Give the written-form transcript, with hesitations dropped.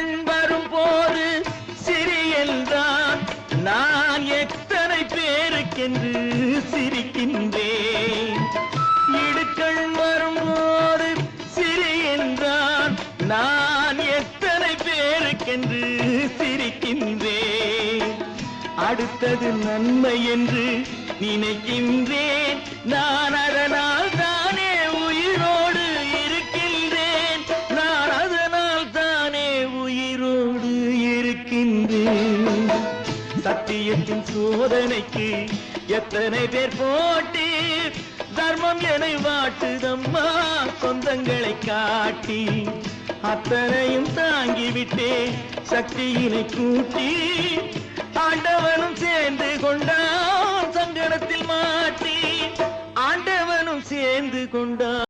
இடுக்கண் வரும் போது சிரி என்றான், நான் எத்தனை பேருக்கென்று சிரிக்கின்றேன். இடுக்கண் வரும் போது சிரி என்றான், நான் எத்தனை பேருக்கென்று சிரிக்கின்றேன். அடுத்தது நன்மை என்று நினைக்கின்றேன், நான் அதனால் தானே உயிரோடு இருக்கின்றேன். நான் அதனால் தானே உயிரோடு இருக்கின்றேன். சத்தியத்தின் சோதனைக்கு எத்தனை பேர் போட்டி, தர்மம் என வாட்டுதம்மா சொந்தங்களை காட்டி. அத்தனையும் தாங்கிவிட்டேன் சக்தியினை கூட்டி, ஆண்டவனும் சேர்ந்து கொண்டான் சங்கடத்தில் மாட்டி. ஆண்டவனும் சேர்ந்து கொண்டான்.